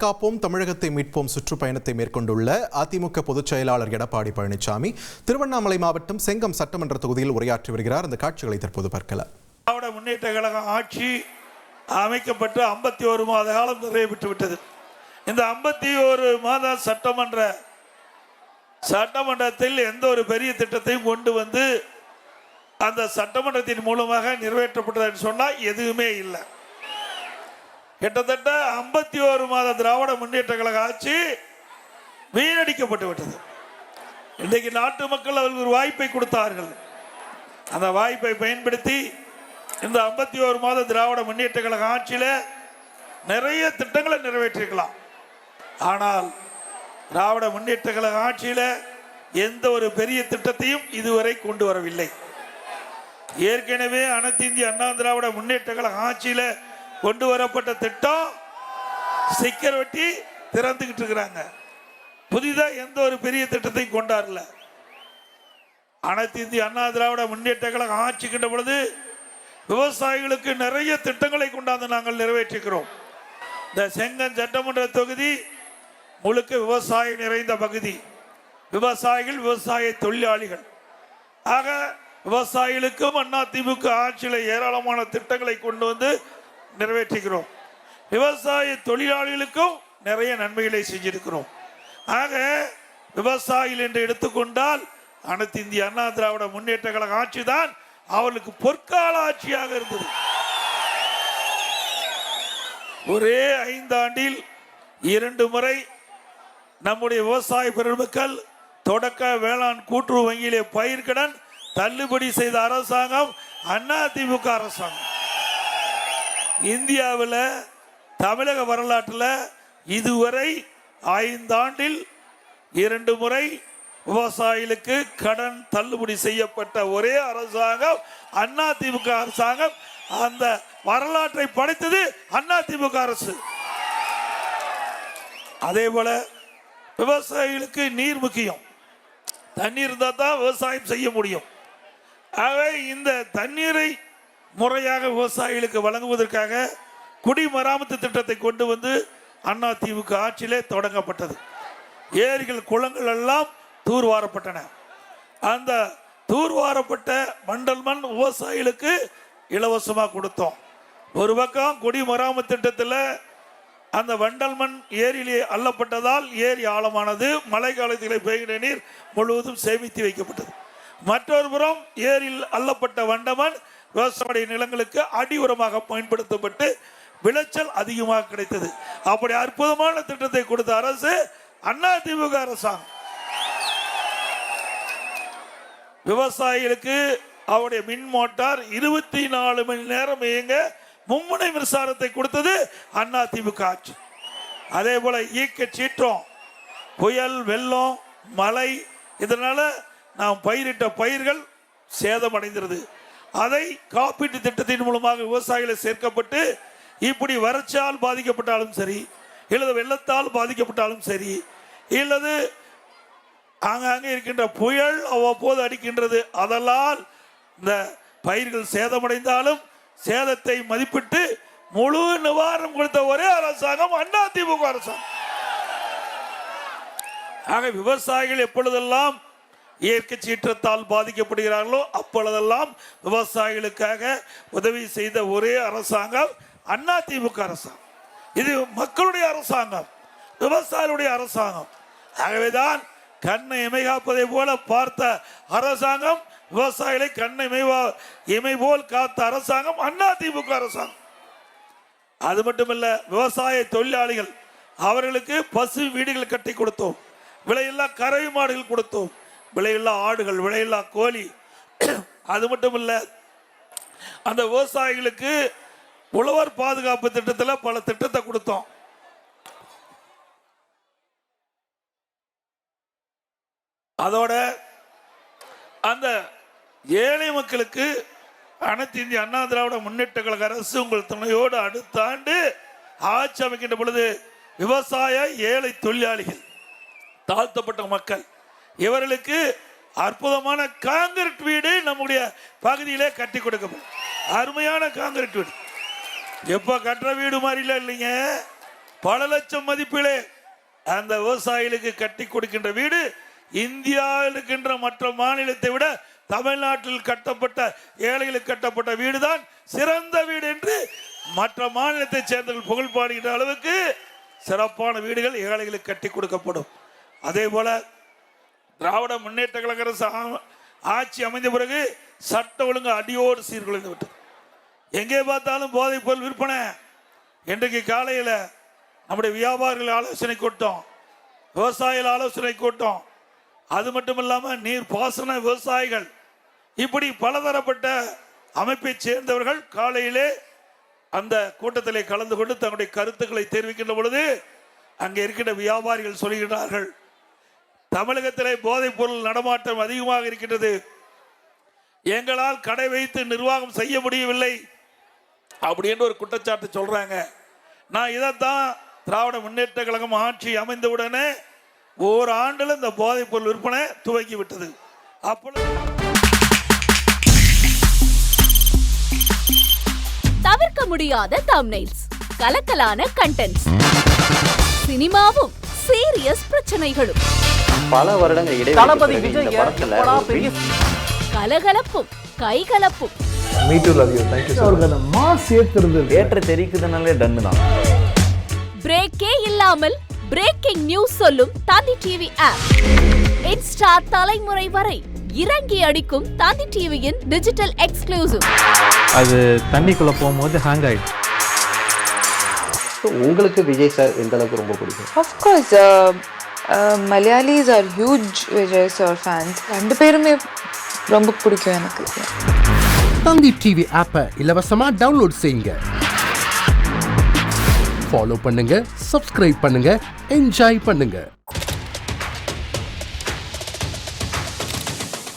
காப்போம் தமிழகத்தை மீட்போம் சுற்றுப்பயணத்தை மேற்கொண்டுள்ள அதிமுக பொதுச் செயலாளர் எடப்பாடி பழனிசாமி திருவண்ணாமலை மாவட்டம் செங்கம் சட்டமன்ற தொகுதியில் உரையாற்றி வருகிறார். அந்த காட்சிகளை தற்போது பார்க்கலாம். திராவிட முன்னேற்ற கழகம் ஆட்சி அமைக்கப்பட்டு 51 மாத காலம் நிறைவேற்று விட்டது. இந்த 51 மாத சட்டமன்றத்தில் எந்த ஒரு பெரிய திட்டத்தையும் கொண்டு வந்து அந்த சட்டமன்றத்தின் மூலமாக நிறைவேற்றப்பட்டது சொன்னால் எதுவுமே இல்லை. கிட்டத்தட்ட 51 மாத திராவிட முன்னேற்ற கழக ஆட்சி வீணடிக்கப்பட்டு விட்டது. இன்றைக்கு நாட்டு மக்கள் அவர்கள் ஒரு வாய்ப்பை கொடுத்தார்கள். அந்த வாய்ப்பை பயன்படுத்தி இந்த 51 மாத திராவிட முன்னேற்ற கழக ஆட்சியில் நிறைய திட்டங்களை நிறைவேற்றிருக்கலாம். ஆனால் திராவிட முன்னேற்ற கழக ஆட்சியில் எந்த ஒரு பெரிய திட்டத்தையும் இதுவரை கொண்டு வரவில்லை. ஏற்கனவே அனைத்து இந்திய அண்ணா திராவிட முன்னேற்ற கழக ஆட்சியில் கொண்டு வரப்பட்ட திட்டம் ஸ்டிக்கர் வெட்டி திறந்துகிட்டு இருக்கிறாங்க. புதிதாக எந்த ஒரு பெரிய திட்டத்தையும் கொண்டாடல. அனைத்து இந்திய அண்ணா திராவிட முன்னேற்ற கழக ஆட்சிக்கின்ற பொழுது விவசாயிகளுக்கு நிறைய திட்டங்களை கொண்டாந்து நாங்கள் நிறைவேற்றுகிறோம். இந்த செங்கம் சட்டமன்ற தொகுதி முழுக்க விவசாயம் நிறைந்த பகுதி. விவசாயிகள், விவசாய தொழிலாளிகள். ஆக விவசாயிகளுக்கும் அதிமுக ஆட்சியில் ஏராளமான திட்டங்களை கொண்டு வந்து நிறைவேற்றுகிறோம். விவசாய தொழிலாளிகளுக்கும் நிறைய நன்மைகளை செஞ்சிருக்கிறோம். ஆக விவசாயிகள் என்று எடுத்துக்கொண்டால் அனைத்து இந்திய அண்ணா திராவிட முன்னேற்ற கழக ஆட்சி தான் அவர்களுக்கு பொற்கால ஆட்சியாக இருந்தது. ஒரே 5 ஆண்டில் 2 முறை நம்முடைய விவசாய பெருமக்கள் தொடக்க வேளாண் கூட்டுறவு வங்கியிலே பயிர்க்கடன் தள்ளுபடி செய்த அரசாங்கம் அதிமுக அரசாங்கம். இந்தியாவில் தமிழக வரலாற்றில் இதுவரை 5 ஆண்டில் 2 முறை விவசாயிகளுக்கு கடன் தள்ளுபடி செய்யப்பட்ட ஒரே அரசாங்கம் அதிமுக அரசாங்கம். அந்த வரலாற்றை படைத்தது அதிமுக அரசு. அதே போல விவசாயிகளுக்கு நீர் முக்கியம். தண்ணீர் இருந்தால் தான் விவசாயம் செய்ய முடியும். ஆகவே இந்த தண்ணீரை முறையாக விவசாயிகளுக்கு வழங்குவதற்காக குடிமராமத்து திட்டத்தை கொண்டு வந்து அதிமுக ஆட்சியிலே தொடங்கப்பட்டது. ஏரிகள், குளங்கள் எல்லாம் தூர்வாரப்பட்டன. அந்த தூர்வாரப்பட்ட மண்டல் மண் விவசாயிகளுக்கு இலவசமாக கொடுத்தோம். ஒரு பக்கம் குடிமராமத்து திட்டத்தில் அந்த வண்டல் மண் ஏரியிலே அள்ளப்பட்டதால் ஏரி ஆழமானது. மழை காலத்தில் பெய்கிற நீர் முழுவதும் சேமித்து வைக்கப்பட்டது. மற்றொரு புறம் ஏரியில் அள்ளப்பட்ட வண்டமண் விவசாய நிலங்களுக்கு அடி உரமாக பயன்படுத்தப்பட்டு விளைச்சல் அதிகமாக கிடைத்தது. அப்படி அற்புதமான திட்டத்தை கொடுத்த அரசு அதிமுக அரசாங்கம். விவசாயிகளுக்கு அவருடைய மின் மோட்டார் 24 மணி நேரம் இயங்க மும்முனை மின்சாரத்தை கொடுத்தது அதிமுக ஆட்சி. அதே போல இயக்க சீற்றம், புயல், வெள்ளம், மழை, இதனால நாம் பயிரிட்ட பயிர்கள் சேதமடைந்தது. அதை காப்பீட்டு திட்டத்தின் மூலமாக விவசாயிகளை சேர்க்கப்பட்டு இப்படி வறட்சியால் பாதிக்கப்பட்டாலும் சரி, இல்லது வெள்ளத்தால் பாதிக்கப்பட்டாலும் சரி, இல்லது ஆங்காங்கே இருக்கின்ற புயல் அவ்வப்போது அடிக்கின்றது, அதனால் இந்த பயிர்கள் சேதமடைந்தாலும் சேதத்தை மதிப்பிட்டு முழு நிவாரணம் கொடுத்த ஒரே அரசாங்கம் அதிமுக அரசாங்கம். ஆக விவசாயிகள் எப்பொழுதெல்லாம் இயற்கை சீற்றத்தால் பாதிக்கப்படுகிறார்களோ அப்பொழுதெல்லாம் விவசாயிகளுக்காக உதவி செய்த ஒரே அரசாங்கம் அதிமுக அரசாங்கம். இது மக்களுடைய அரசாங்கம், விவசாயிகளுடைய அரசாங்கம். ஆகவேதான் கண்ணை இமைகாப்பதை போல பார்த்த அரசாங்கம், விவசாயிகளை கண்ணை இமை போல் காத்த அரசாங்கம் அதிமுக அரசாங்கம். அது மட்டுமல்ல, விவசாய தொழிலாளிகள் அவர்களுக்கு பசு வீடுகள் கட்டி கொடுத்தோம். விலையில்லா கறவை மாடுகள் கொடுத்தோம். விலையில்லா ஆடுகள், விலையில்லா கோழி. அது மட்டுமல்ல, அந்த விவசாயிகளுக்கு உழவர் பாதுகாப்பு திட்டத்தில் பல திட்டத்தை கொடுத்தோம். அதோட அந்த ஏழை மக்களுக்கு அனைத்து இந்திய அண்ணா திராவிட முன்னேற்ற கழக அரசு உங்கள் துணையோடு அடுத்த ஆண்டு ஆட்சி அமைக்கின்ற பொழுது விவசாய ஏழை தொழிலாளிகள், தாழ்த்தப்பட்ட மக்கள், இவர்களுக்கு அற்புதமான காங்கிரீட் வீடு நம்முடைய பகுதியிலே கட்டி கொடுக்கப்படும். அருமையான காங்கிரீட் வீடு. எப்ப கட்டுற வீடு மாதிரி இல்லைங்க, பல லட்சம் மதிப்பிலே அந்த விவசாயிகளுக்கு கட்டி கொடுக்கின்ற வீடு இந்தியாவில் இருக்கின்ற மற்ற மாநிலத்தை விட தமிழ்நாட்டில் கட்டப்பட்ட ஏழைகளுக்கு கட்டப்பட்ட வீடுதான் சிறந்த வீடு என்று மற்ற மாநிலத்தை சேர்ந்தவர்கள் புகழ் பாடுகின்ற அளவுக்கு சிறப்பான வீடுகள் ஏழைகளுக்கு கட்டி கொடுக்கப்படும். அதே போல திராவிட முன்னேற்ற கழக அரசு ஆட்சி அமைந்த பிறகு சட்ட ஒழுங்கு அடியோடு சீர்குலைந்து விட்டது. எங்கே பார்த்தாலும் போதைப் பொருள் விற்பனை. இன்றைக்கு காலையில் நம்முடைய வியாபாரிகள் ஆலோசனை கூட்டம், விவசாயிகள் ஆலோசனை கூட்டம், அது மட்டும் இல்லாமல் நீர் பாசன விவசாயிகள், இப்படி பலதரப்பட்ட அமைப்பை சேர்ந்தவர்கள் காலையிலே அந்த கூட்டத்திலே கலந்து கொண்டு தங்களுடைய கருத்துக்களை தெரிவிக்கின்ற பொழுது அங்கே இருக்கின்ற வியாபாரிகள் சொல்கிறார்கள், தமிழகத்திலே போதைப் பொருள் நடமாட்டம் அதிகமாக இருக்கின்றது, எங்களால் கடை வைத்து நிர்வாகம் செய்ய முடியவில்லை அப்படின்னு ஒரு குற்றச்சாட்டு சொல்றாங்க. நான் இதைத்தான் திராவிட முன்னேற்ற கழகம் ஆட்சி அமைந்தவுடனே ஒரு ஆண்டுல இந்த போதைப் பொருள் விற்பனை துவங்கி விட்டது. அப்பொழுது தவிர்க்க முடியாத தம்ப்நெயில்ஸ், கலக்கலான கண்டென்ட்ஸ், சினிமாவும் சீரியஸ் பிரச்சனைகளும், பல வருடங்கள் இடைவெளி கலகலப்பும் கைகலப்பும், ஏற்ற தெரிக்குதுனாலே டன்னு தான். பிரேக்கே இல்லாமல் பிரேக்கிங் நியூஸ் சொல்லும் தந்தி டிவி ஆப். இன்ஸ்டா தலைமுறை வரை இறங்கி அடிக்கும் தந்தி டிவியின் டிஜிட்டல் எக்ஸ்க்ளூசிவ். அது தண்ணிக்குள்ள போகும்போது ஹேங் ஆயிடுச்சு. உங்களுக்கு விஜய் சார் எந்த அளவுக்கு ரொம்ப பிடிக்கும்? Of course, Malayalis are huge Vijay sir fans. ரெண்டு பேருமே ரொம்ப பிடிக்கும் எனக்கு. தந்தி டிவி ஆப்பை இலவசமா டவுன்லோட் செய்யுங்க, ஃபாலோ பண்ணுங்க, சப்ஸ்கிரைப் பண்ணுங்க, என்ஜாய் பண்ணுங்க.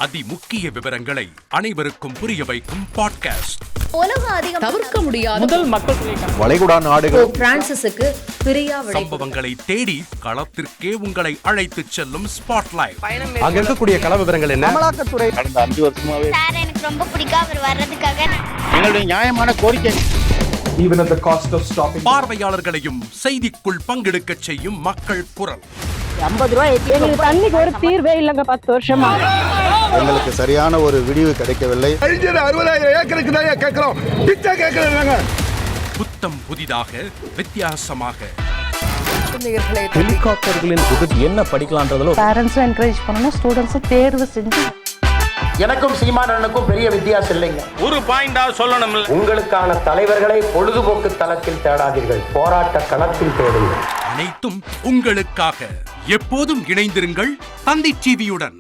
அதிமுக்கிய விவரங்களை அனைவருக்கும் புரிய வைக்கும் பாட்காஸ்ட். உலக அதிகம் தவிர்க்க முடியாத முதல் மக்கள் வளைகுடா நாடுகள் பிரான்சிஸுக்கு பிரியா சம்பவங்களை தேடி களத்திற்கே உங்களை அழைத்துச் செல்லும் ஸ்பாட்லைட். அங்க இருக்கக்கூடிய கள விவரங்கள் என்ன? அமலாக்கத்துறை கடந்த 5 வருஷமாவே சார் எனக்கு ரொம்ப பிடிக்கும் அவர் வர்றதுக்காக. எங்களுடைய நியாயமான கோரிக்கை. பார்வையாளர்களையும் செய்திக்குள் பங்கெடுக்கச் செய்யும் மக்கள் குரல். 50 ரூபாய் எங்களுக்கு தண்ணிக்கு ஒரு தீர்வே இல்லைங்க. 10 வருஷமா எங்களுக்கு சரியான ஒரு விடிவு கிடைக்கவில்லை. 60,000 ஏக்கருக்கு தான் கேட்கிறோம், பிச்சை கேட்கறாங்க. புத்தம் புதிதாக வித்தியாசமாக ஹெலிகாப்டர்களின் உதவி என்ன படிக்கலான்றதுல பேரண்ட்ஸும் என்கரேஜ் பண்ணணும், ஸ்டூடெண்ட்ஸும் தேர்வு செஞ்சு. எனக்கும் சீமானனுக்கும் பெரிய வித்தியாசம் இல்லைங்க. ஒரு பாயிண்டா சொல்லணும், உங்களுக்கான தலைவர்களை பொழுதுபோக்கு தளத்தில் தேடாதீர்கள், போராட்ட களத்தில் தேடுங்கள். அனைத்தும் உங்களுக்காக. எப்போதும் இணைந்திருங்கள் தந்தி டிவியுடன்.